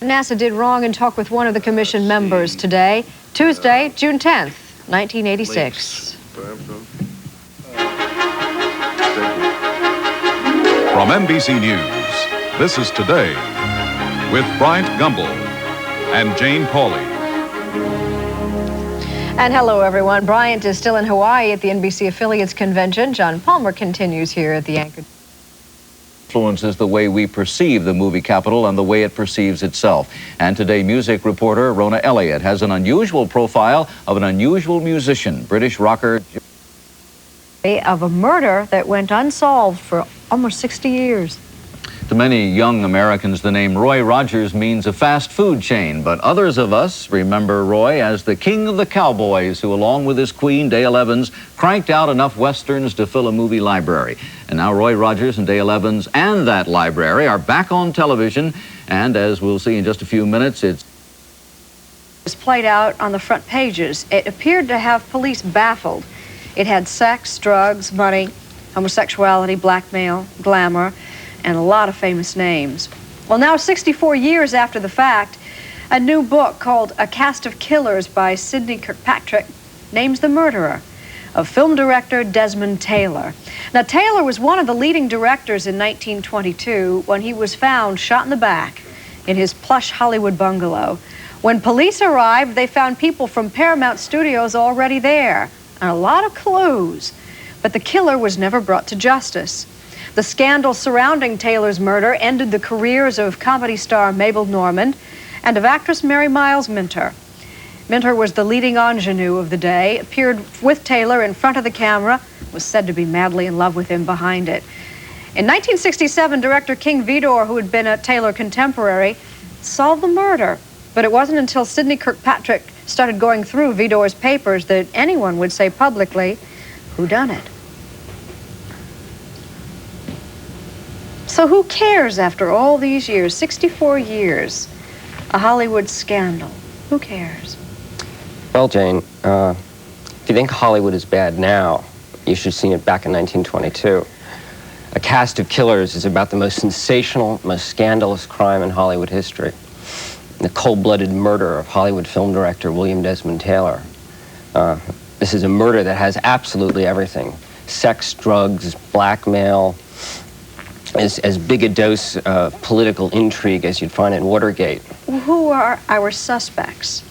NASA did wrong and talked with one of the commission members today, Tuesday, June 10th, 1986. From NBC News, this is Today with Bryant Gumbel and Jane Pauley. And hello, everyone. Bryant is still in Hawaii at the NBC Affiliates Convention. John Palmer continues here at the Anchor. Influences the way we perceive the movie capital and the way it perceives itself. And today, music reporter Rona Elliott has an unusual profile of an unusual musician, British rocker. Of a murder that went unsolved for almost 60 years. To many young Americans, the name Roy Rogers means a fast food chain, but others of us remember Roy as the king of the cowboys who, along with his queen, Dale Evans, cranked out enough westerns to fill a movie library. And now Roy Rogers and Dale Evans and that library are back on television, and as we'll see in just a few minutes, it's played out on the front pages. It appeared to have police baffled. It had sex, drugs, money, homosexuality, blackmail, glamour, and a lot of famous names. Well, now 64 years after the fact, a new book called A Cast of Killers by Sidney Kirkpatrick names the murderer of film director Desmond Taylor. Now, Taylor was one of the leading directors in 1922 when he was found shot in the back in his plush Hollywood bungalow. When police arrived, they found people from Paramount Studios already there, and a lot of clues. But the killer was never brought to justice. The scandal surrounding Taylor's murder ended the careers of comedy star Mabel Normand and of actress Mary Miles Minter. Minter was the leading ingenue of the day, appeared with Taylor in front of the camera, was said to be madly in love with him behind it. In 1967, director King Vidor, who had been a Taylor contemporary, solved the murder. But it wasn't until Sidney Kirkpatrick started going through Vidor's papers that anyone would say publicly, who done it? So who cares after all these years, 64 years, a Hollywood scandal? Who cares? Well, Jane, if you think Hollywood is bad now, you should have seen it back in 1922. A Cast of Killers is about the most sensational, most scandalous crime in Hollywood history. The cold-blooded murder of Hollywood film director William Desmond Taylor. This is a murder that has absolutely everything. Sex, drugs, blackmail, as big a dose of political intrigue as you'd find in Watergate. Who are our suspects?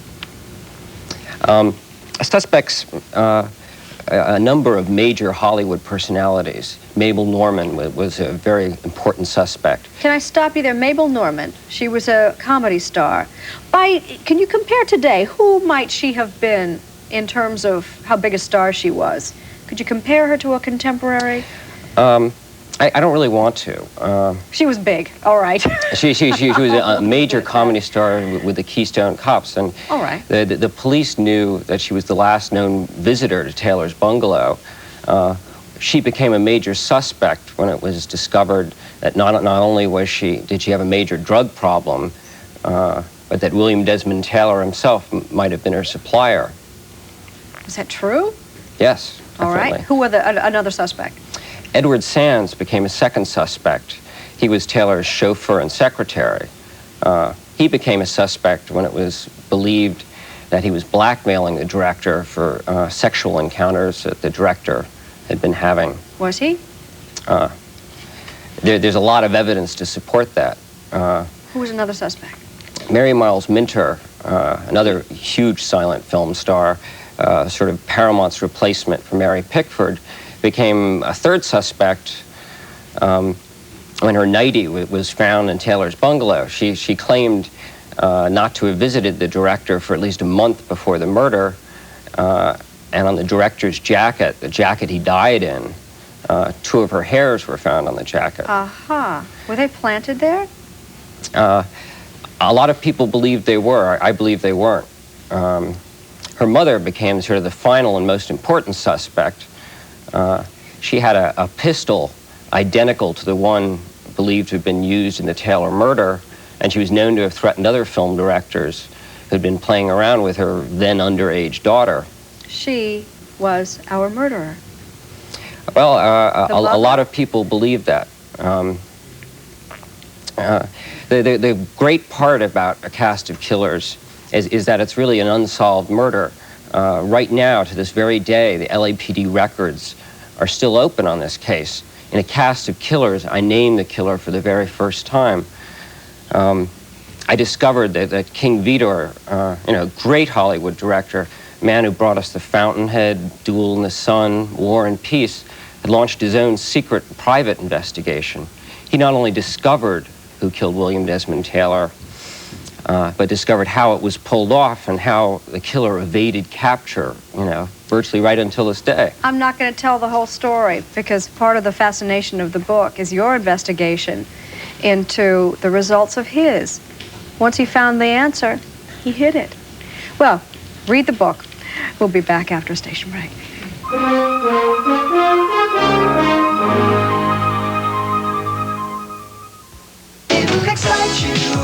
Suspects, a number of major Hollywood personalities. Mabel Normand was a very important suspect. Can I stop you there? Mabel Normand, she was a comedy star. Can you compare today, who might she have been in terms of how big a star she was? Could you compare her to a contemporary? I don't really want to. She was big, all right. she was a major comedy star with the Keystone Cops, and all right. The police knew that she was the last known visitor to Taylor's bungalow. She became a major suspect when it was discovered that not only did she have a major drug problem, but that William Desmond Taylor himself might have been her supplier. Is that true? Yes, definitely. All right. Who were another suspect? Edward Sands became a second suspect. He was Taylor's chauffeur and secretary. He became a suspect when it was believed that he was blackmailing the director for sexual encounters that the director had been having. Was he? There's a lot of evidence to support that. Who was another suspect? Mary Miles Minter, another huge silent film star, sort of Paramount's replacement for Mary Pickford, became a third suspect when her nightie was found in Taylor's bungalow. She claimed not to have visited the director for at least a month before the murder, and on the director's jacket, the jacket he died in, 2 of her hairs were found on the jacket. Aha. Were they planted there? A lot of people believed they were. I believe they weren't. Her mother became sort of the final and most important suspect. She had a pistol identical to the one believed to have been used in the Taylor murder, and she was known to have threatened other film directors who had been playing around with her then underage daughter. She was our murderer. Well, a lot of people believe that. The great part about A Cast of Killers is that it's really an unsolved murder. Right now, to this very day, the LAPD records are still open on this case. In A Cast of Killers, I named the killer for the very first time. I discovered that King Vidor, great Hollywood director, man who brought us The Fountainhead, Duel in the Sun, War and Peace, had launched his own secret private investigation. He not only discovered who killed William Desmond Taylor, but discovered how it was pulled off and how the killer evaded capture, virtually right until this day. I'm not going to tell the whole story because part of the fascination of the book is your investigation into the results of his. Once he found the answer, he hid it. Well, read the book. We'll be back after a station break.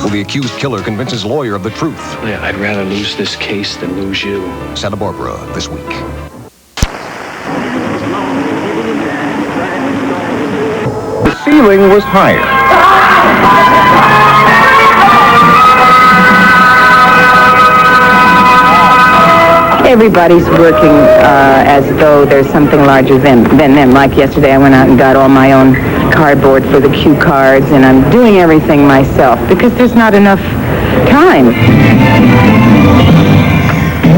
Will the accused killer convince his lawyer of the truth? Yeah, I'd rather lose this case than lose you. Santa Barbara this week. The ceiling was higher. Everybody's working as though there's something larger than them. Like yesterday, I went out and got all my own cardboard for the cue cards, and I'm doing everything myself because there's not enough time.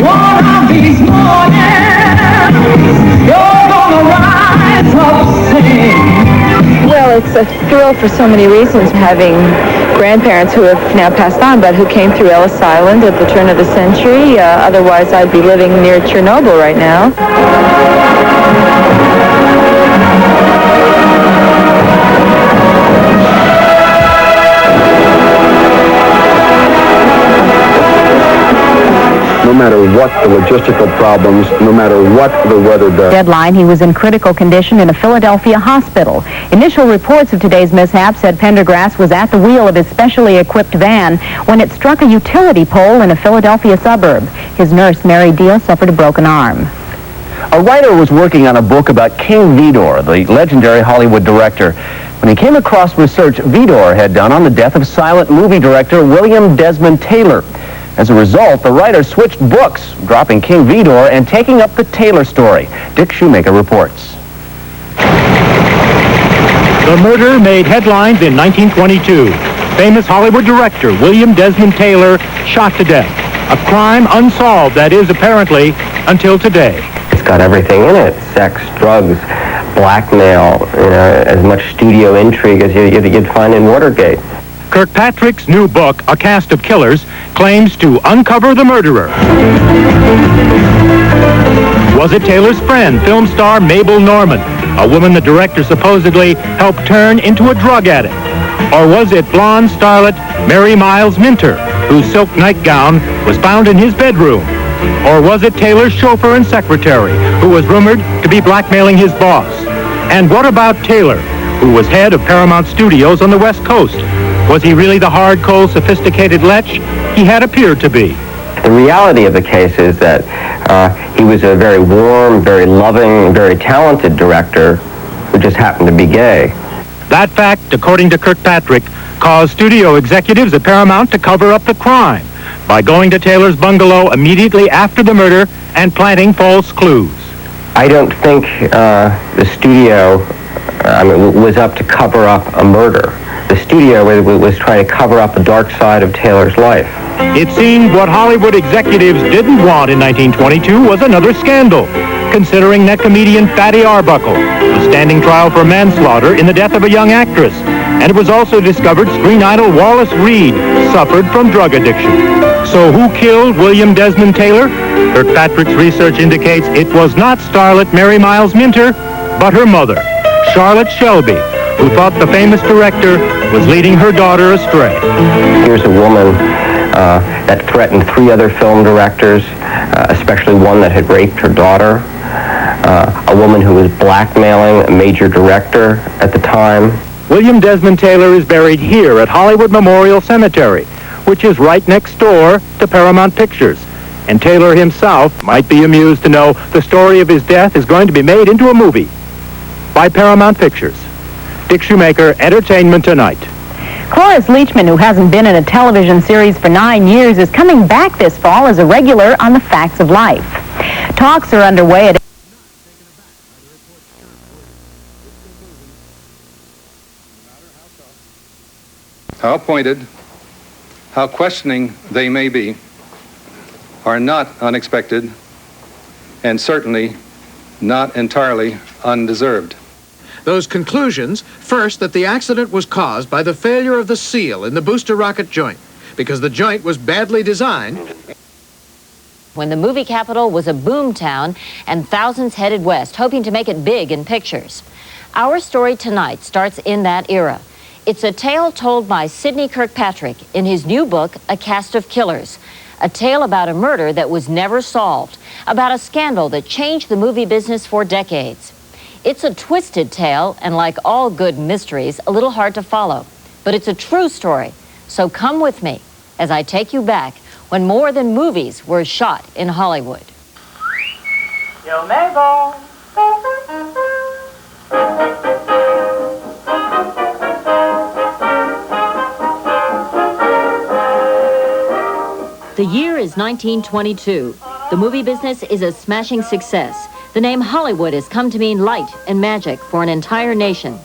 One of these mornings, you're gonna rise up singing. Well, it's a thrill for so many reasons, having grandparents who have now passed on, but who came through Ellis Island at the turn of the century. Otherwise, I'd be living near Chernobyl right now. No matter what the logistical problems, no matter what the weather does. Deadline, he was in critical condition in a Philadelphia hospital. Initial reports of today's mishap said Pendergrass was at the wheel of his specially equipped van when it struck a utility pole in a Philadelphia suburb. His nurse, Mary Deal, suffered a broken arm. A writer was working on a book about King Vidor, the legendary Hollywood director, when he came across research Vidor had done on the death of silent movie director William Desmond Taylor. As a result, the writer switched books, dropping King Vidor and taking up the Taylor story. Dick Shoemaker reports. The murder made headlines in 1922. Famous Hollywood director William Desmond Taylor shot to death. A crime unsolved, that is, apparently, until today. It's got everything in it: sex, drugs, blackmail, as much studio intrigue as you'd find in Watergate. Kirkpatrick's new book, A Cast of Killers, claims to uncover the murderer. Was it Taylor's friend, film star Mabel Normand, a woman the director supposedly helped turn into a drug addict? Or was it blonde starlet Mary Miles Minter, whose silk nightgown was found in his bedroom? Or was it Taylor's chauffeur and secretary, who was rumored to be blackmailing his boss? And what about Taylor, who was head of Paramount Studios on the West Coast? Was he really the hard-cold, sophisticated lech he had appeared to be? The reality of the case is that he was a very warm, very loving, very talented director who just happened to be gay. That fact, according to Kirkpatrick, caused studio executives at Paramount to cover up the crime by going to Taylor's bungalow immediately after the murder and planting false clues. I don't think the studio was up to cover up a murder. The studio was trying to cover up the dark side of Taylor's life. It seemed what Hollywood executives didn't want in 1922 was another scandal, considering that comedian Fatty Arbuckle was standing trial for manslaughter in the death of a young actress. And it was also discovered screen idol Wallace Reed suffered from drug addiction. So who killed William Desmond Taylor? Kirkpatrick's research indicates it was not starlet Mary Miles Minter, but her mother, Charlotte Shelby, who thought the famous director was leading her daughter astray. Here's a woman that threatened 3 other film directors, especially one that had raped her daughter. A woman who was blackmailing a major director at the time. William Desmond Taylor is buried here at Hollywood Memorial Cemetery, which is right next door to Paramount Pictures. And Taylor himself might be amused to know the story of his death is going to be made into a movie by Paramount Pictures. Dick Shoemaker, Entertainment Tonight. Cloris Leachman, who hasn't been in a television series for 9 years, is coming back this fall as a regular on The Facts of Life. Talks are underway at How pointed, how questioning they may be, are not unexpected and certainly not entirely undeserved. Those conclusions, first, that the accident was caused by the failure of the seal in the booster rocket joint, because the joint was badly designed. When the movie capital was a boom town and thousands headed west, hoping to make it big in pictures. Our story tonight starts in that era. It's a tale told by Sidney Kirkpatrick in his new book, A Cast of Killers. A tale about a murder that was never solved, about a scandal that changed the movie business for decades. It's a twisted tale, and like all good mysteries, a little hard to follow. But it's a true story, so come with me as I take you back when more than movies were shot in Hollywood. Yo, Mabel. The year is 1922. The movie business is a smashing success. The name Hollywood has come to mean light and magic for an entire nation.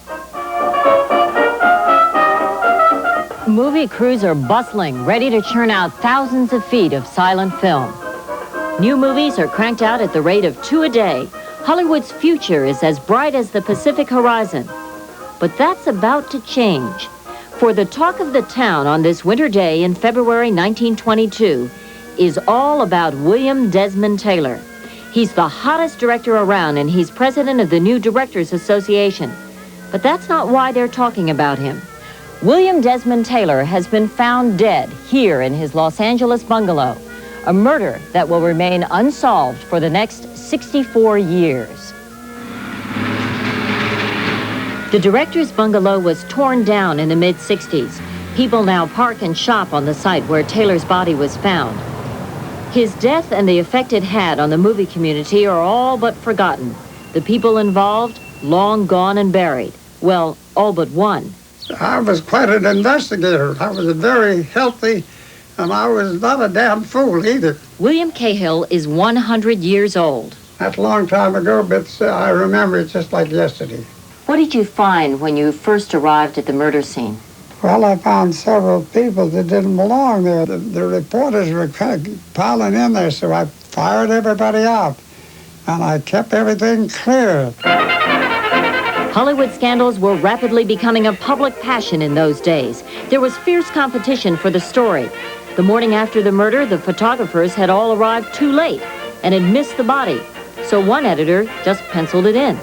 Movie crews are bustling, ready to churn out thousands of feet of silent film. New movies are cranked out at the rate of 2 a day. Hollywood's future is as bright as the Pacific horizon. But that's about to change. For the talk of the town on this winter day in February 1922 is all about William Desmond Taylor. He's the hottest director around, and he's president of the New Directors Association. But that's not why they're talking about him. William Desmond Taylor has been found dead here in his Los Angeles bungalow, a murder that will remain unsolved for the next 64 years. The director's bungalow was torn down in the mid-60s. People now park and shop on the site where Taylor's body was found. His death and the effect it had on the movie community are all but forgotten. The people involved, long gone and buried. Well, all but one. I was quite an investigator. I was very healthy, and I was not a damn fool either. William Cahill is 100 years old. That's a long time ago, but I remember it just like yesterday. What did you find when you first arrived at the murder scene? Well, I found several people that didn't belong there. The reporters were piling in there, so I fired everybody out, and I kept everything clear. Hollywood scandals were rapidly becoming a public passion in those days. There was fierce competition for the story. The morning after the murder, the photographers had all arrived too late and had missed the body, so one editor just penciled it in.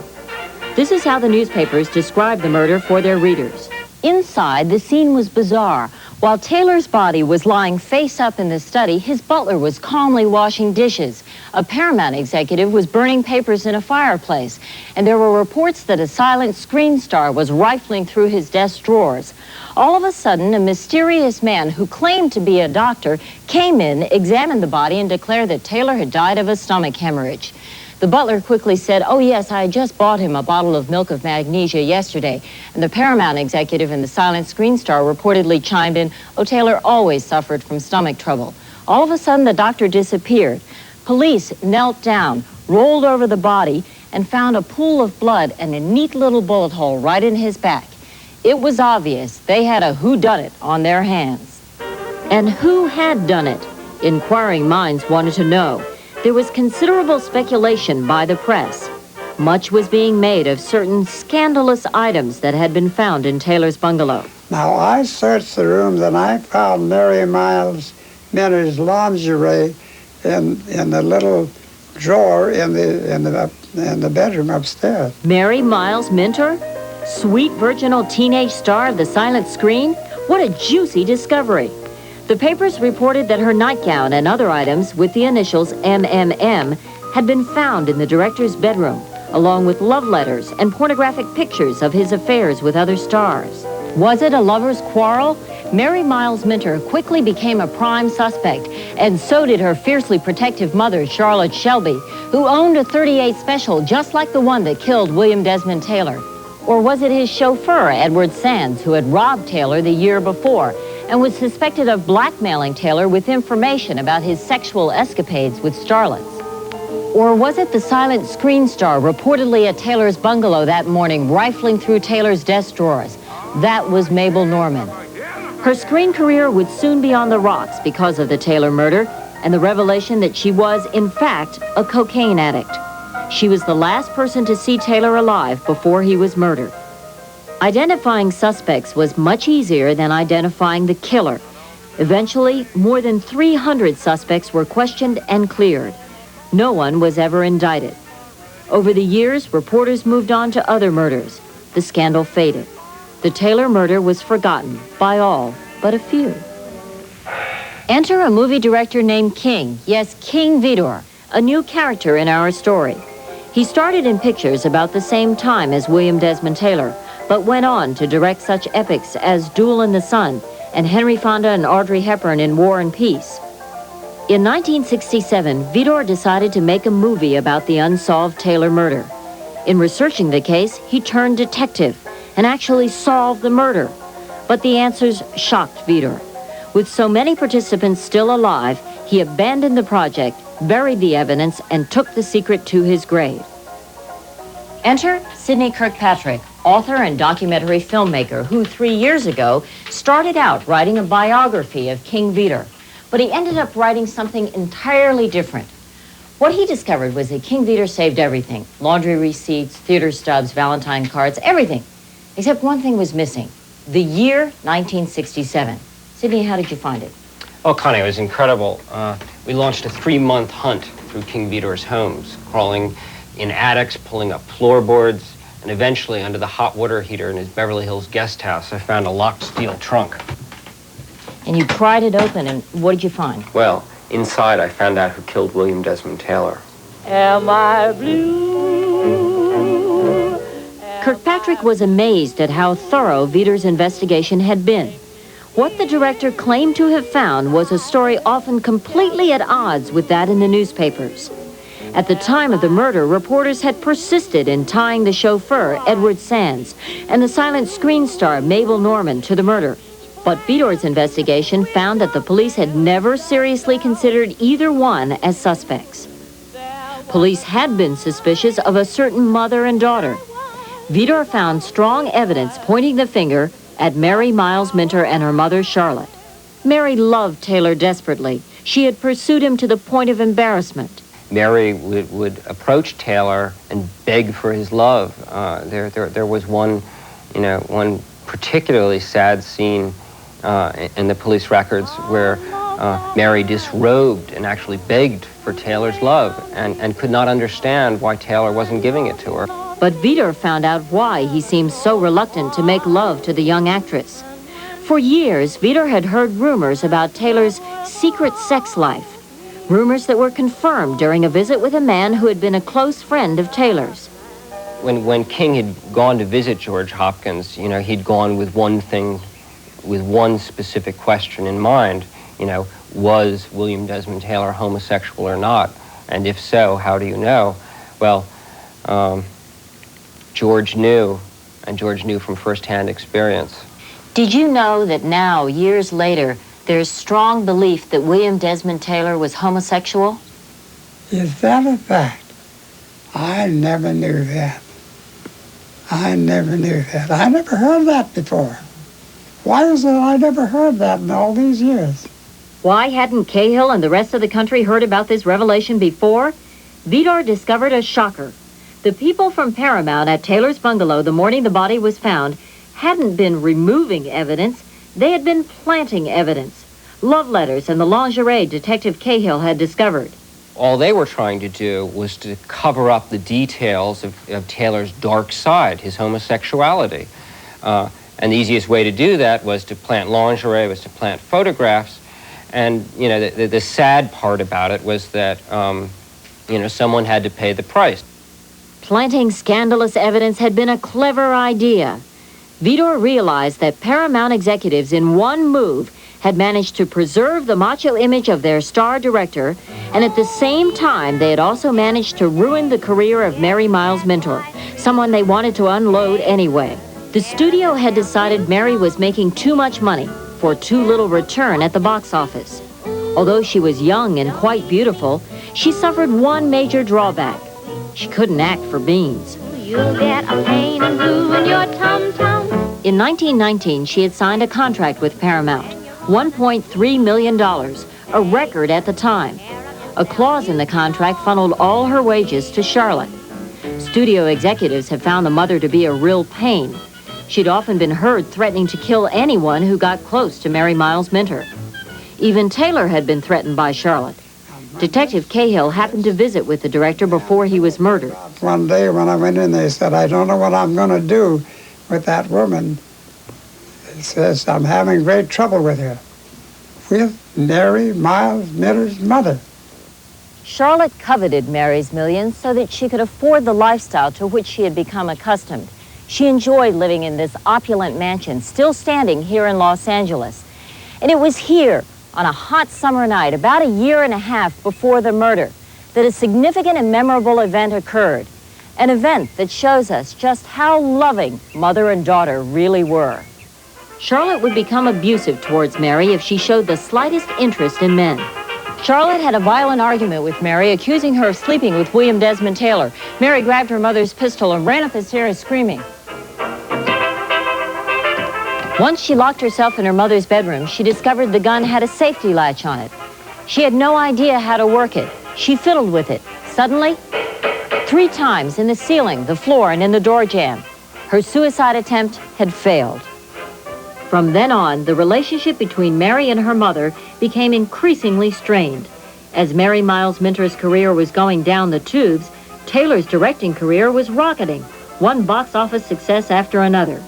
This is how the newspapers described the murder for their readers. Inside, the scene was bizarre. While Taylor's body was lying face up in the study, his butler was calmly washing dishes. A Paramount executive was burning papers in a fireplace, and there were reports that a silent screen star was rifling through his desk drawers. All of a sudden, a mysterious man who claimed to be a doctor came in, examined the body, and declared that Taylor had died of a stomach hemorrhage. The butler quickly said, "Oh yes, I just bought him a bottle of milk of magnesia yesterday." And the Paramount executive and the silent screen star reportedly chimed in, "Oh, Taylor always suffered from stomach trouble." All of a sudden, the doctor disappeared. Police knelt down, rolled over the body, and found a pool of blood and a neat little bullet hole right in his back. It was obvious they had a whodunit on their hands. And who had done it? Inquiring minds wanted to know. There was considerable speculation by the press. Much was being made of certain scandalous items that had been found in Taylor's bungalow. Now, I searched the rooms, and I found Mary Miles Minter's lingerie in the little drawer in the bedroom upstairs. Mary Miles Minter? Sweet virginal teenage star of the silent screen? What a juicy discovery. The papers reported that her nightgown and other items with the initials MMM had been found in the director's bedroom, along with love letters and pornographic pictures of his affairs with other stars. Was it a lover's quarrel? Mary Miles Minter quickly became a prime suspect, and so did her fiercely protective mother, Charlotte Shelby, who owned a .38 special just like the one that killed William Desmond Taylor. Or was it his chauffeur, Edward Sands, who had robbed Taylor the year before and was suspected of blackmailing Taylor with information about his sexual escapades with starlets? Or was it the silent screen star reportedly at Taylor's bungalow that morning, rifling through Taylor's desk drawers? That was Mabel Norman. Her screen career would soon be on the rocks because of the Taylor murder and the revelation that she was, in fact, a cocaine addict. She was the last person to see Taylor alive before he was murdered. Identifying suspects was much easier than identifying the killer. Eventually, more than 300 suspects were questioned and cleared. No one was ever indicted. Over the years, reporters moved on to other murders. The scandal faded. The Taylor murder was forgotten by all but a few. Enter a movie director named King. Yes, King Vidor, a new character in our story. He started in pictures about the same time as William Desmond Taylor, but went on to direct such epics as Duel in the Sun and Henry Fonda and Audrey Hepburn in War and Peace. In 1967, Vidor decided to make a movie about the unsolved Taylor murder. In researching the case, he turned detective and actually solved the murder. But the answers shocked Vidor. With so many participants still alive, he abandoned the project, buried the evidence, and took the secret to his grave. Enter Sidney Kirkpatrick, author and documentary filmmaker who 3 years ago started out writing a biography of King Vidor, but he ended up writing something entirely different. What he discovered was that King Vidor saved everything: laundry receipts, theater stubs, Valentine cards, everything. Except one thing was missing: the year 1967. Sidney, how did you find it? Oh, Connie, it was incredible. We launched a 3-month hunt through King Vidor's homes, crawling in attics, pulling up floorboards, and eventually under the hot water heater in his Beverly Hills guest house, I found a locked steel trunk. And you pried it open, and what did you find? Well, inside I found out who killed William Desmond Taylor. Am I blue? Kirkpatrick was amazed at how thorough Vidor's investigation had been. What the director claimed to have found was a story often completely at odds with that in the newspapers. At the time of the murder, reporters had persisted in tying the chauffeur, Edward Sands, and the silent screen star, Mabel Norman, to the murder. But Vidor's investigation found that the police had never seriously considered either one as suspects. Police had been suspicious of a certain mother and daughter. Vidor found strong evidence pointing the finger at Mary Miles Minter and her mother, Charlotte. Mary loved Taylor desperately. She had pursued him to the point of embarrassment. Mary would approach Taylor and beg for his love. There was one particularly sad scene in the police records where Mary disrobed and actually begged for Taylor's love and could not understand why Taylor wasn't giving it to her. But Vidor found out why he seemed so reluctant to make love to the young actress. For years, Vidor had heard rumors about Taylor's secret sex life, rumors that were confirmed during a visit with a man who had been a close friend of Taylor's. When King had gone to visit George Hopkins, he'd gone with one thing, with one specific question in mind. Was William Desmond Taylor homosexual or not? And if so, how do you know? Well, George knew, and George knew from firsthand experience. Did you know that now, years later, there's strong belief that William Desmond Taylor was homosexual? Is that a fact? I never knew that. I never knew that. I never heard that before. Why is it I never heard that in all these years? Why hadn't Cahill and the rest of the country heard about this revelation before? Vidor discovered a shocker. The people from Paramount at Taylor's bungalow the morning the body was found hadn't been removing evidence, they had been planting evidence. Love letters and the lingerie Detective Cahill had discovered. All they were trying to do was to cover up the details of Taylor's dark side, his homosexuality. And the easiest way to do that was to plant lingerie, was to plant photographs. And, the sad part about it was that, someone had to pay the price. Planting scandalous evidence had been a clever idea. Vidor realized that Paramount executives in one move had managed to preserve the macho image of their star director, and at the same time, they had also managed to ruin the career of Mary Miles Minter, someone they wanted to unload anyway. The studio had decided Mary was making too much money for too little return at the box office. Although she was young and quite beautiful, she suffered one major drawback. She couldn't act for beans. You'll get a pain and blue in your tum-tum. In 1919, she had signed a contract with Paramount, $1.3 million, a record at the time. A clause in the contract funneled all her wages to Charlotte. Studio executives had found the mother to be a real pain. She'd often been heard threatening to kill anyone who got close to Mary Miles Minter. Even Taylor had been threatened by Charlotte. Detective Cahill happened to visit with the director before he was murdered. One day when I went in, they said, I don't know what I'm going to do with that woman. He says, I'm having great trouble with her, with Mary Miles Minter's mother. Charlotte coveted Mary's millions so that she could afford the lifestyle to which she had become accustomed. She enjoyed living in this opulent mansion, still standing here in Los Angeles. And it was here, on a hot summer night, about a year and a half before the murder, that a significant and memorable event occurred. An event that shows us just how loving mother and daughter really were. Charlotte would become abusive towards Mary if she showed the slightest interest in men. Charlotte had a violent argument with Mary, accusing her of sleeping with William Desmond Taylor. Mary grabbed her mother's pistol and ran up the stairs screaming. Once she locked herself in her mother's bedroom, she discovered the gun had a safety latch on it. She had no idea how to work it. She fiddled with it. Suddenly, 3 times in the ceiling, the floor, and in the door jamb, her suicide attempt had failed. From then on, the relationship between Mary and her mother became increasingly strained. As Mary Miles Minter's career was going down the tubes, Taylor's directing career was rocketing, one box office success after another.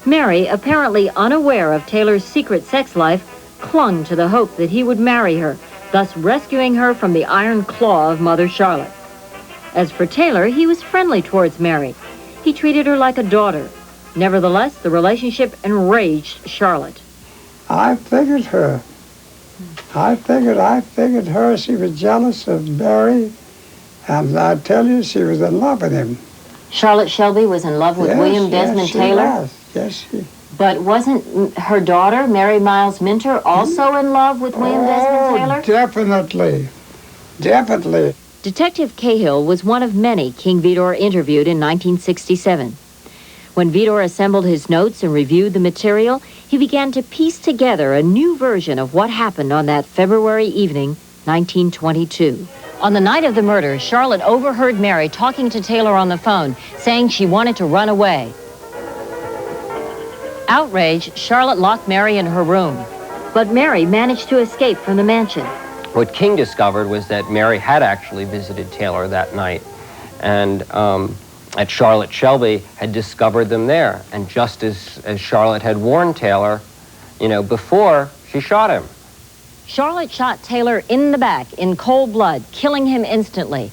Mary, apparently unaware of Taylor's secret sex life, clung to the hope that he would marry her, thus rescuing her from the iron claw of Mother Charlotte. As for Taylor, he was friendly towards Mary. He treated her like a daughter. Nevertheless, the relationship enraged Charlotte. I figured her. I figured her. She was jealous of Mary, and I tell you, she was in love with him. Charlotte Shelby was in love with William Desmond Taylor? Yes, she. But wasn't her daughter, Mary Miles Minter, also in love with William Desmond Taylor? Definitely. Definitely. Detective Cahill was one of many King Vidor interviewed in 1967. When Vidor assembled his notes and reviewed the material, he began to piece together a new version of what happened on that February evening, 1922. On the night of the murder, Charlotte overheard Mary talking to Taylor on the phone, saying she wanted to run away. Outraged, Charlotte locked Mary in her room, but Mary managed to escape from the mansion. What King discovered was that Mary had actually visited Taylor that night, and at Charlotte Shelby had discovered them there. And just as Charlotte had warned Taylor, before, she shot him. Charlotte shot Taylor in the back in cold blood, killing him instantly.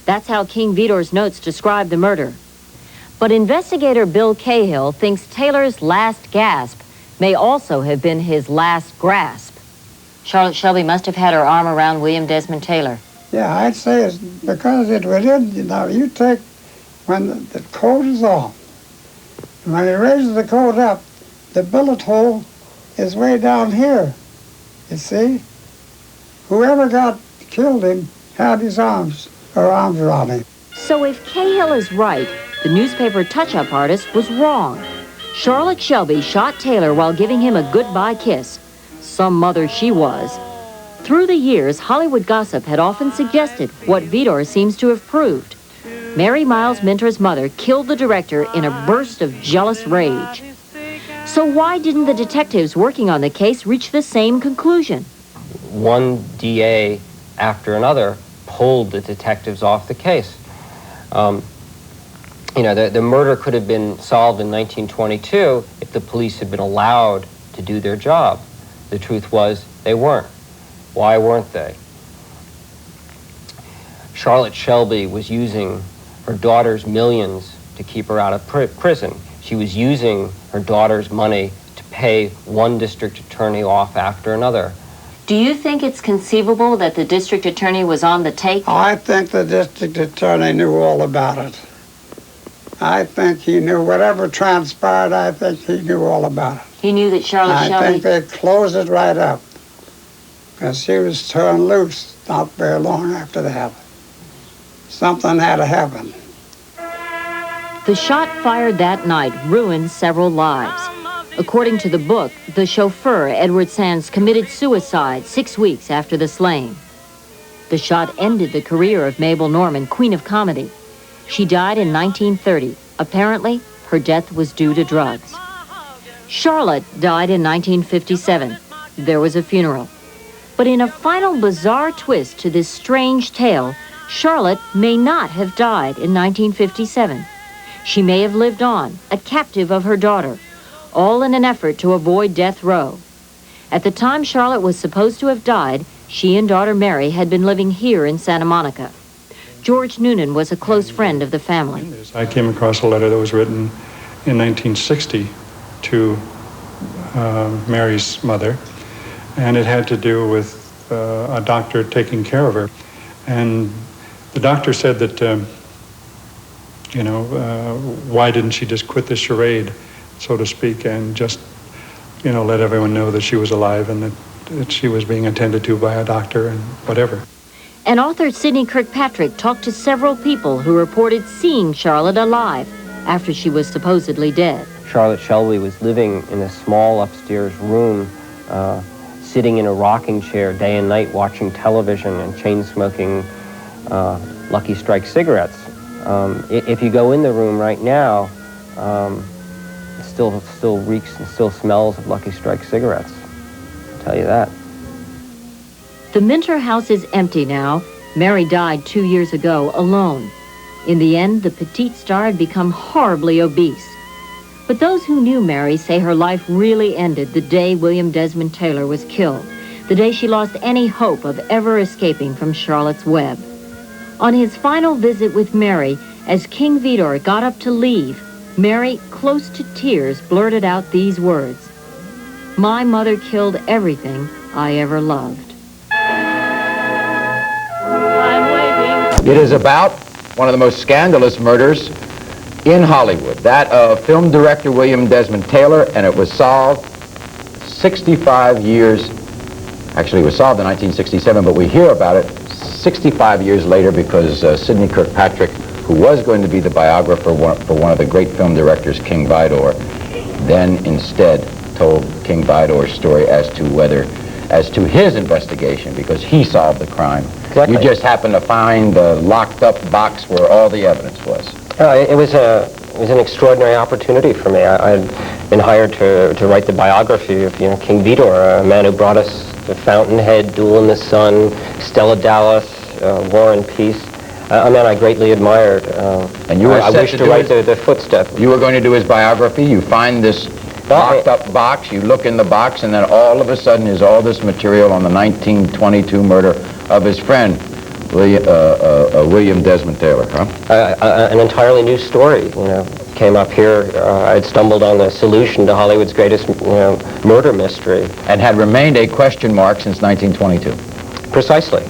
That's how King Vidor's notes describe the murder. But investigator Bill Cahill thinks Taylor's last gasp may also have been his last grasp. Charlotte Shelby must have had her arm around William Desmond Taylor. Yeah, I'd say it's because it was in, you take, when the coat is off, when he raises the coat up, the bullet hole is way down here, you see? Whoever got killed him had his arms around him. So if Cahill is right, the newspaper touch-up artist was wrong. Charlotte Shelby shot Taylor while giving him a goodbye kiss. Some mother she was. Through the years, Hollywood gossip had often suggested what Vidor seems to have proved. Mary Miles Minter's mother killed the director in a burst of jealous rage. So why didn't the detectives working on the case reach the same conclusion? One DA after another pulled the detectives off the case. The murder could have been solved in 1922 if the police had been allowed to do their job. The truth was, they weren't. Why weren't they? Charlotte Shelby was using her daughter's millions to keep her out of prison. She was using her daughter's money to pay one district attorney off after another. Do you think it's conceivable that the district attorney was on the take? I think the district attorney knew all about it. I think he knew whatever transpired. I think he knew all about it. He knew that Charlotte Shelby... I think they closed it right up because she was turned loose not very long after that. Something had to happen. The shot fired that night ruined several lives. According to the book, the chauffeur, Edward Sands, committed suicide 6 weeks after the slaying. The shot ended the career of Mabel Normand, Queen of Comedy. She died in 1930. Apparently, her death was due to drugs. Charlotte died in 1957. There was a funeral. But in a final bizarre twist to this strange tale, Charlotte may not have died in 1957. She may have lived on, a captive of her daughter, all in an effort to avoid death row. At the time Charlotte was supposed to have died, she and daughter Mary had been living here in Santa Monica. George Noonan was a close friend of the family. I came across a letter that was written in 1960 to Mary's mother, and it had to do with a doctor taking care of her. And the doctor said that, why didn't she just quit the charade, so to speak, and just, let everyone know that she was alive and that she was being attended to by a doctor and whatever. And author Sidney Kirkpatrick talked to several people who reported seeing Charlotte alive after she was supposedly dead. Charlotte Shelby was living in a small upstairs room, sitting in a rocking chair day and night watching television and chain-smoking Lucky Strike cigarettes. If you go in the room right now, it still reeks and still smells of Lucky Strike cigarettes. I'll tell you that. The Minter house is empty now. Mary died 2 years ago, alone. In the end, the petite star had become horribly obese. But those who knew Mary say her life really ended the day William Desmond Taylor was killed, the day she lost any hope of ever escaping from Charlotte's web. On his final visit with Mary, as King Vidor got up to leave, Mary, close to tears, blurted out these words: "My mother killed everything I ever loved." It is about one of the most scandalous murders in Hollywood, that of film director William Desmond Taylor, and it was solved 65 years, actually it was solved in 1967, but we hear about it 65 years later because Sidney Kirkpatrick, who was going to be the biographer for one of the great film directors, King Vidor, then instead told King Vidor's story as to his investigation, because he solved the crime. Exactly. You just happened to find the locked up box where all the evidence was. It was an extraordinary opportunity for me. I had been hired to write the biography of King Vidor, a man who brought us the Fountainhead, Duel in the Sun, Stella Dallas, War and Peace. A man I greatly admired. And you were I wished to write the footstep. You were going to do his biography. You find this locked up box. You look in the box, and then all of a sudden is all this material on the 1922 murder of his friend, William Desmond Taylor, huh? An entirely new story, came up here. I had stumbled on the solution to Hollywood's greatest, murder mystery. And had remained a question mark since 1922. Precisely.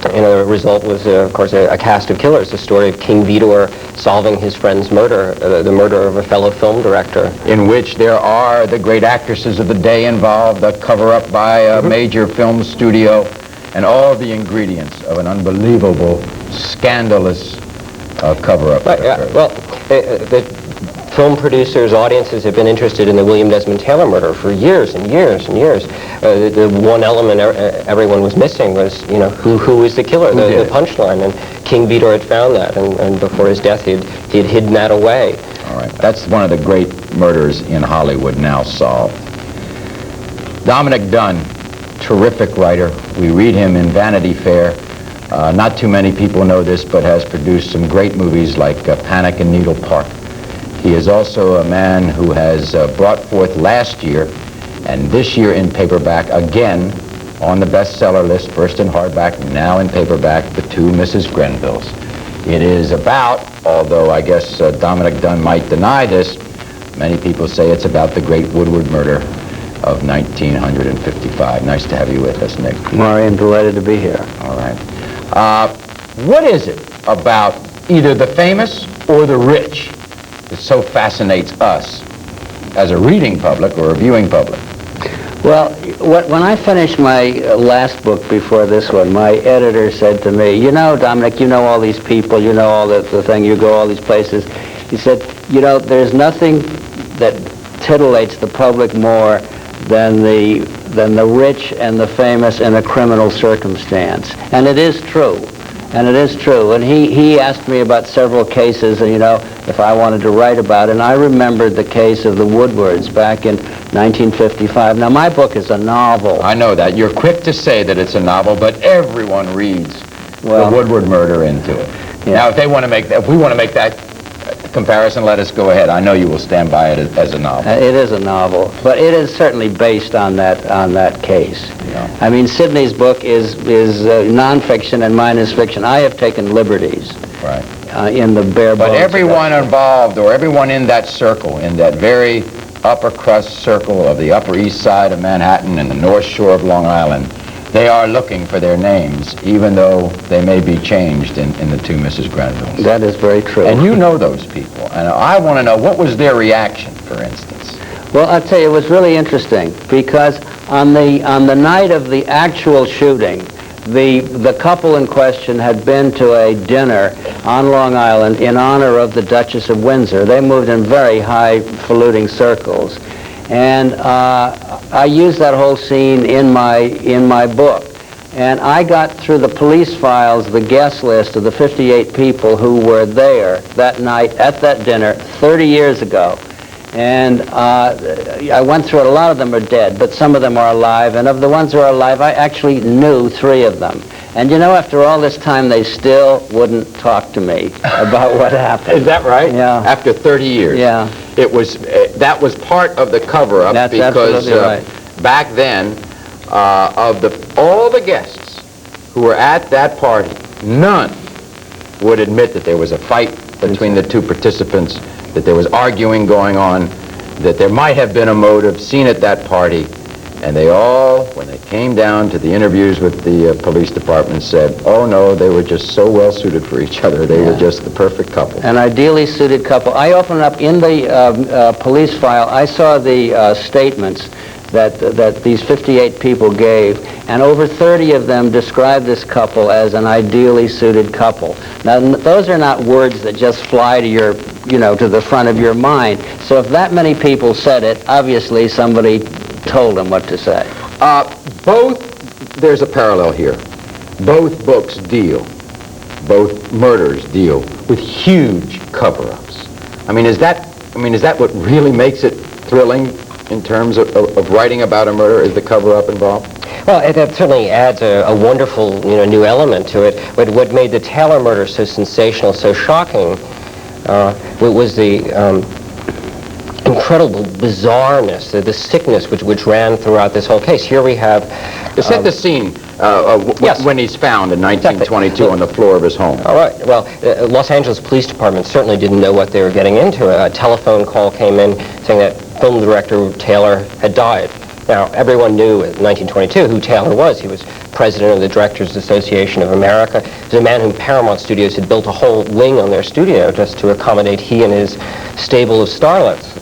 The result was, of course, a cast of killers, the story of King Vidor solving his friend's murder, the murder of a fellow film director. In which there are the great actresses of the day involved, a cover-up by a major film studio, and all the ingredients of an unbelievable, scandalous cover-up. The film producers, audiences have been interested in the William Desmond Taylor murder for years and years and years. The one element everyone was missing was, who is the killer, the punchline, and King Vidor had found that, and before his death, he had hidden that away. All right, that's one of the great murders in Hollywood now solved. Dominic Dunne, terrific writer. We read him in Vanity Fair. Not too many people know this, but has produced some great movies like Panic in Needle Park. He is also a man who has brought forth last year and this year in paperback, again on the bestseller list, first in hardback, now in paperback, The Two Mrs. Grenvilles. It is about, although I guess Dominic Dunne might deny this, Many people say it's about the great Woodward murder of 1955. Nice to have you with us, Nick. Maury, I'm delighted to be here. All right. What is it about either the famous or the rich that so fascinates us as a reading public or a viewing public? Well, when I finished my last book before this one, my editor said to me, you know, Dominic, you know all these people, you know all the thing, you go all these places. He said, you know, there's nothing that titillates the public more than the rich and the famous in a criminal circumstance. And it is true. And it is true. And he asked me about several cases, and, you know, if I wanted to write about it. And I remembered the case of the Woodwards back in 1955. Now, my book is a novel. I know that. You're quick to say that it's a novel, but everyone reads the Woodward murder into it. Yeah. Now, if we want to make that comparison, let us go ahead. I know you will stand by it as a novel. It is a novel, but it is certainly based on that case. Yeah. I mean, Sidney's book is nonfiction and mine is fiction. I have taken liberties. Right. In the bare bones. But everyone involved, or everyone in that circle, in that very upper crust circle of the Upper East Side of Manhattan and the North Shore of Long Island, they are looking for their names, even though they may be changed in the two Mrs. Grenvilles. That is very true. And you know those people, and I want to know, what was their reaction, for instance? Well, I'll tell you, it was really interesting, because on the night of the actual shooting, the couple in question had been to a dinner on Long Island in honor of the Duchess of Windsor. They moved in very highfalutin circles. And I used that whole scene in my book. And I got through the police files the guest list of the 58 people who were there that night at that dinner 30 years ago. And I went through it. A lot of them are dead, but some of them are alive. And of the ones who are alive, I actually knew 3 of them. And you know, after all this time, they still wouldn't talk to me about what happened. Is that right? Yeah. After 30 years. Yeah. It was that was part of the cover-up. That's because absolutely right. Back then, of all the guests who were at that party, none would admit that there was a fight between the two participants, that there was arguing going on, that there might have been a motive seen at that party. And they all, when they came down to the interviews with the police department, said, oh no, they were just so well suited for each other. They were just the perfect couple. An ideally suited couple. I opened up in the police file, I saw the statements that these 58 people gave, and over 30 of them described this couple as an ideally suited couple. Now, those are not words that just fly to your, to the front of your mind. So if that many people said it, obviously somebody told them what to say. There's a parallel here. Both books both murders deal with huge cover-ups. I mean, is that what really makes it thrilling in terms of writing about a murder? Is the cover-up involved? Well, it certainly adds a wonderful, new element to it. But what made the Taylor murder so sensational, so shocking, was the incredible bizarreness, the sickness which ran throughout this whole case. Here we have... Set the scene yes. when he's found in 1922 on the floor of his home. All right. Well, Los Angeles Police Department certainly didn't know what they were getting into. A telephone call came in saying that film director Taylor had died. Now, everyone knew in 1922 who Taylor was. He was president of the Directors Association of America. He was a man whom Paramount Studios had built a whole wing on their studio just to accommodate he and his stable of starlets.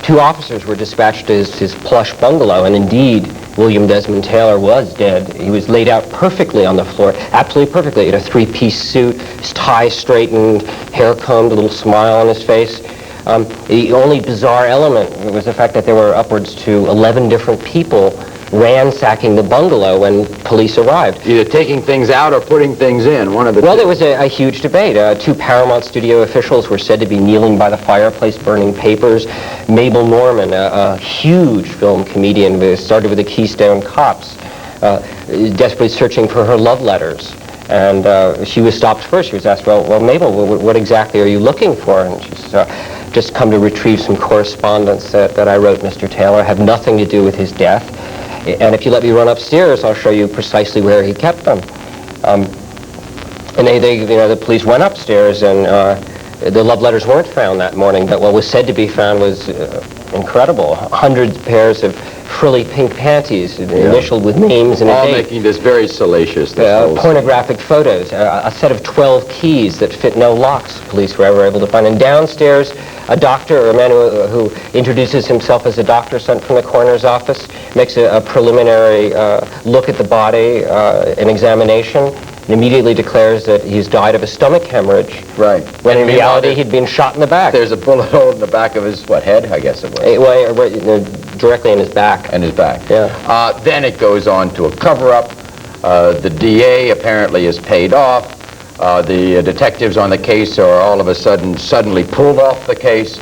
2 officers were dispatched to his plush bungalow, and indeed, William Desmond Taylor was dead. He was laid out perfectly on the floor, absolutely perfectly. He had a 3-piece suit, his tie straightened, hair combed, a little smile on his face. The only bizarre element was the fact that there were upwards to 11 different people ransacking the bungalow when police arrived. Either taking things out or putting things in, one of the Well, there was a huge debate. 2 Paramount studio officials were said to be kneeling by the fireplace, burning papers. Mabel Normand, a huge film comedian, started with the Keystone Cops, desperately searching for her love letters. And she was stopped first. She was asked, well, Mabel, what exactly are you looking for? And she said, just come to retrieve some correspondence that I wrote Mr. Taylor, have nothing to do with his death. And if you let me run upstairs, I'll show you precisely where he kept them. And the police went upstairs, and The love letters weren't found that morning, but what was said to be found was incredible. Hundreds of pairs of frilly pink panties, initialed with names and a all date. making this very salacious. Pornographic photos, a set of 12 keys that fit no locks police were ever able to find. And downstairs, a doctor, or a man who introduces himself as a doctor sent from the coroner's office, makes a preliminary look at the body, an examination, and immediately declares that he's died of a stomach hemorrhage. Right. When in reality he'd been shot in the back. There's a bullet hole in the back of his, head, I guess it was. Well, directly in his back. In his back. Yeah. Then it goes on to a cover-up. The DA apparently is paid off. The detectives on the case are all of a sudden suddenly pulled off the case,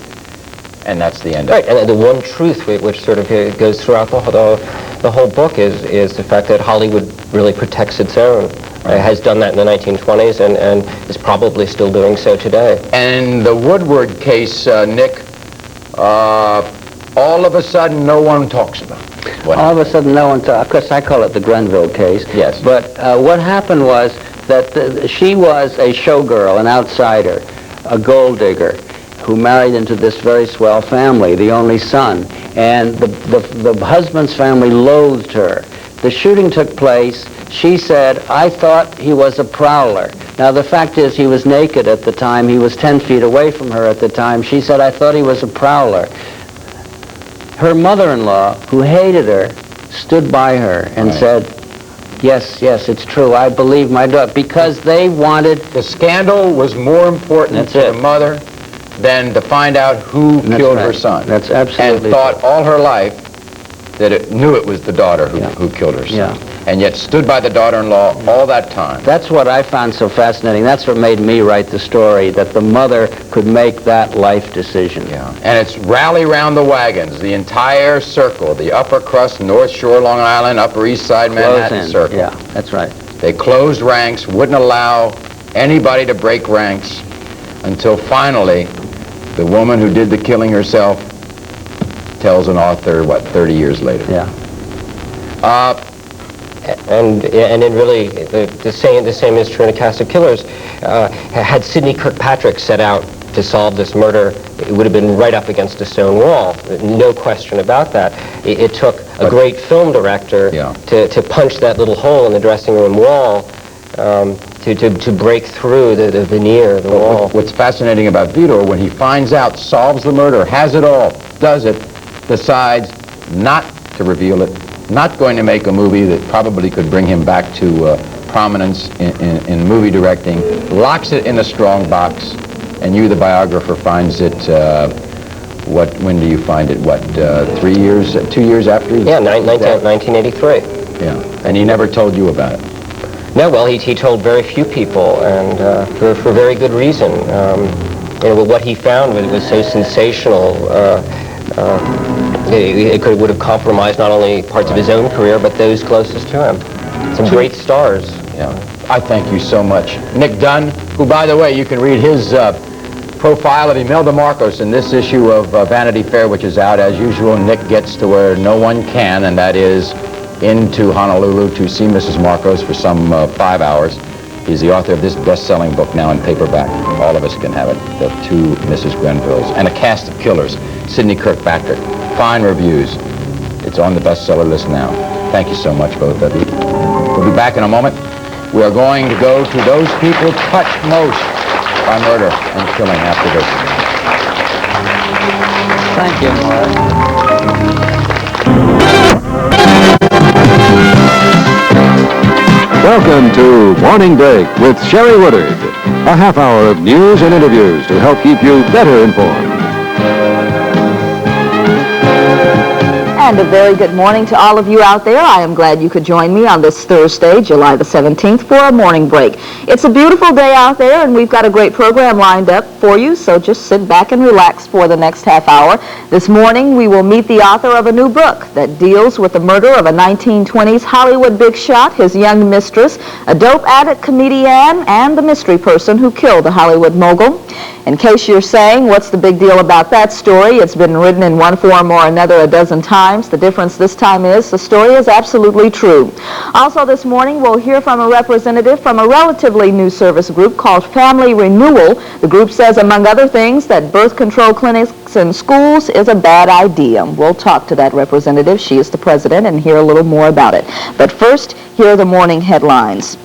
and that's the end of it. Right, and the one truth which sort of goes throughout the whole book is the fact that Hollywood really protects its own. It has done that in the 1920s and is probably still doing so today. And the Woodward case, Nick, all of a sudden no one talks about it. All of a sudden no one talks. Of course, I call it the Grenville case. Yes. But what happened was that she was a showgirl, an outsider, a gold digger, who married into this very swell family, the only son. And the husband's family loathed her. The shooting took place. She said, I thought he was a prowler. Now, the fact is, he was naked at the time. He was 10 feet away from her at the time. She said, I thought he was a prowler. Her mother-in-law, who hated her, stood by her and said, yes, it's true. I believe my daughter, because they wanted... The scandal was more important to the mother than to find out who killed her son. That's absolutely And thought all her life that it knew it was the daughter who killed her son. And yet stood by the daughter-in-law all that time. That's what I found so fascinating. That's what made me write the story, that the mother could make that life decision. Yeah. And it's rally round the wagons, the entire circle, the upper crust, North Shore, Long Island, Upper East Side, Manhattan circle. Yeah, that's right. They closed ranks, wouldn't allow anybody to break ranks until finally the woman who did the killing herself tells an author, 30 years later. Yeah. And then really, the same is true in A Cast of Killers. Had Sidney Kirkpatrick set out to solve this murder, it would have been right up against a stone wall. No question about that. It took a great film director to punch that little hole in the dressing room wall to break through the veneer, the wall. What's fascinating about Vidor, when he finds out, solves the murder, has it all, does it, decides not to reveal it, not going to make a movie that probably could bring him back to prominence in movie directing, locks it in a strong box, and you, the biographer, finds it, when do you find it, 2 years after? 1983. Yeah, and he never told you about it. No, well, he told very few people, and for very good reason. What he found was so sensational. It would have compromised not only parts of his own career, but those closest to him. Some great stars. Yeah. I thank you so much. Nick Dunn, who, by the way, you can read his profile of Imelda Marcos in this issue of Vanity Fair, which is out as usual. Nick gets to where no one can, and that is into Honolulu to see Mrs. Marcos for some 5 hours. He's the author of this best-selling book now in paperback. All of us can have it. The Two Mrs. Grenvilles. And A Cast of Killers. Sidney Kirkpatrick. Fine reviews. It's on the bestseller list now. Thank you so much, both of you. We'll be back in a moment. We are going to go to those people touched most by murder and killing after this. Thank you, Mark. Welcome to Morning Break with Sherry Woodard. A half hour of news and interviews to help keep you better informed. And a very good morning to all of you out there. I am glad you could join me on this Thursday, July the 17th, for a morning break. It's a beautiful day out there, and we've got a great program lined up for you, so just sit back and relax for the next half hour. This morning, we will meet the author of a new book that deals with the murder of a 1920s Hollywood big shot, his young mistress, a dope addict comedian, and the mystery person who killed the Hollywood mogul. In case you're saying, what's the big deal about that story? It's been written in one form or another a dozen times. The difference this time is the story is absolutely true. Also this morning, we'll hear from a representative from a relatively new service group called Family Renewal. The group says, among other things, that birth control clinics in schools is a bad idea. We'll talk to that representative. She is the president, and hear a little more about it. But first, here are the morning headlines.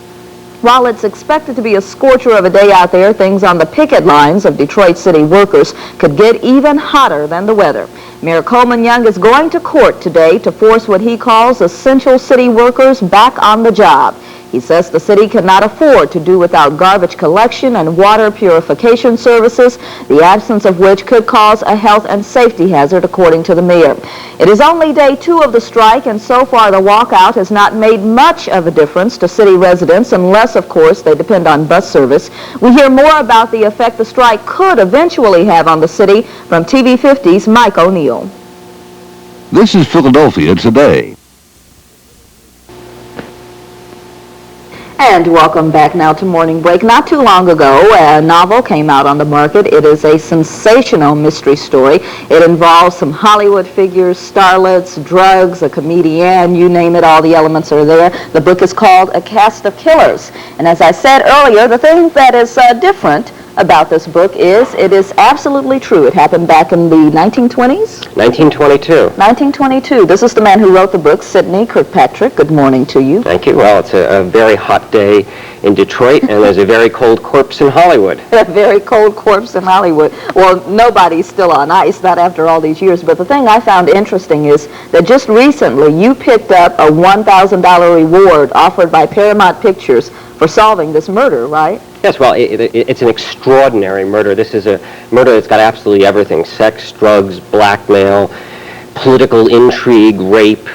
While it's expected to be a scorcher of a day out there, things on the picket lines of Detroit city workers could get even hotter than the weather. Mayor Coleman Young is going to court today to force what he calls essential city workers back on the job. He says the city cannot afford to do without garbage collection and water purification services, the absence of which could cause a health and safety hazard, according to the mayor. It is only day 2 of the strike, and so far the walkout has not made much of a difference to city residents, unless, of course, they depend on bus service. We hear more about the effect the strike could eventually have on the city from TV 50's Mike O'Neill. This is Philadelphia Today. And welcome back now to Morning Break. Not too long ago, a novel came out on the market. It is a sensational mystery story. It involves some Hollywood figures, starlets, drugs, a comedian, you name it, all the elements are there. The book is called A Cast of Killers. And as I said earlier, the thing that is different about this book is it is absolutely true. It happened back in the 1920s? 1922. 1922. This is the man who wrote the book, Sidney Kirkpatrick. Good morning to you. Thank you. Well, it's a very hot day in Detroit, and there's a very cold corpse in Hollywood. A very cold corpse in Hollywood. Well, nobody's still on ice, not after all these years. But the thing I found interesting is that just recently you picked up a $1,000 reward offered by Paramount Pictures for solving this murder, right? Yes, well, it's an extraordinary murder. This is a murder that's got absolutely everything: sex, drugs, blackmail, political intrigue, rape,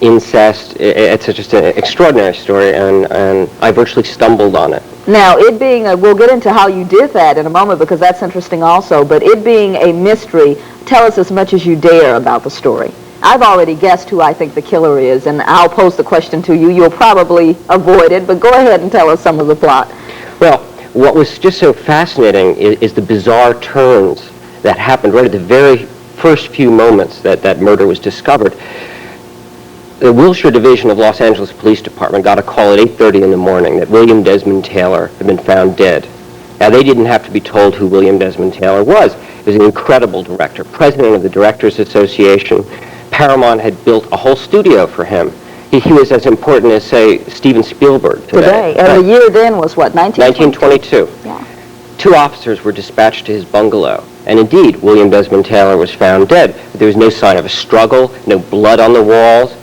incest. It's just an extraordinary story, and I virtually stumbled on it. Now, it being we'll get into how you did that in a moment, because that's interesting also, but it being a mystery, tell us as much as you dare about the story. I've already guessed who I think the killer is, and I'll pose the question to you. You'll probably avoid it, but go ahead and tell us some of the plot. Well, what was just so fascinating is the bizarre turns that happened right at the very first few moments that that murder was discovered. The Wilshire Division of Los Angeles Police Department got a call at 8:30 in the morning that William Desmond Taylor had been found dead. Now, they didn't have to be told who William Desmond Taylor was. He was an incredible director, president of the Directors Association. Paramount had built a whole studio for him. He was as important as, say, Steven Spielberg today. And the year then was what, 1922? Yeah. 2 officers were dispatched to his bungalow. And indeed, William Desmond Taylor was found dead. There was no sign of a struggle, no blood on the walls.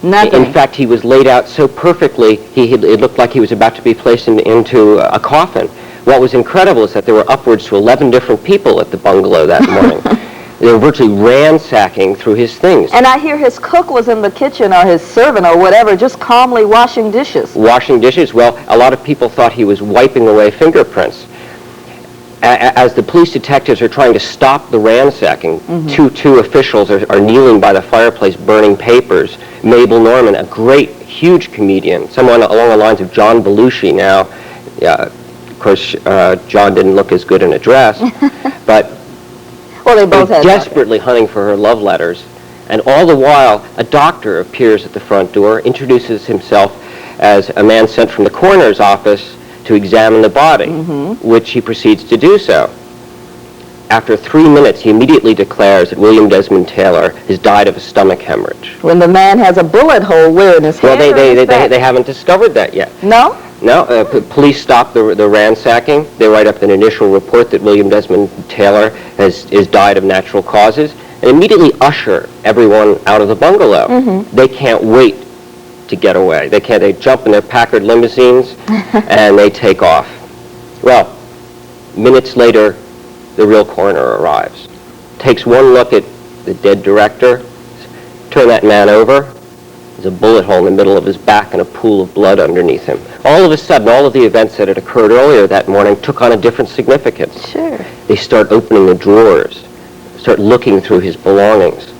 Nothing. In fact, he was laid out so perfectly, it looked like he was about to be placed into a coffin. What was incredible is that there were upwards to 11 different people at the bungalow that morning. They were virtually ransacking through his things. And I hear his cook was in the kitchen, or his servant or whatever, just calmly washing dishes. Washing dishes? Well, a lot of people thought he was wiping away fingerprints. As the police detectives are trying to stop the ransacking, two officials are kneeling by the fireplace burning papers. Mabel Normand, a great, huge comedian, someone along the lines of John Belushi now. Of course, John didn't look as good in a dress, but well, they both had desperately hunting for her love letters. And all the while, a doctor appears at the front door, introduces himself as a man sent from the coroner's office to examine the body, which he proceeds to do so. After 3 minutes, he immediately declares that William Desmond Taylor has died of a stomach hemorrhage. When the man has a bullet hole where in his head? Well, they haven't discovered that yet. No? No, police stop the ransacking. They write up an initial report that William Desmond Taylor has died of natural causes, and immediately usher everyone out of the bungalow. They can't wait to get away. They jump in their Packard limousines and they take off. Well, minutes later, the real coroner arrives. Takes one look at the dead director, turn that man over. There's a bullet hole in the middle of his back and a pool of blood underneath him. All of a sudden, all of the events that had occurred earlier that morning took on a different significance. Sure. They start opening the drawers, start looking through his belongings.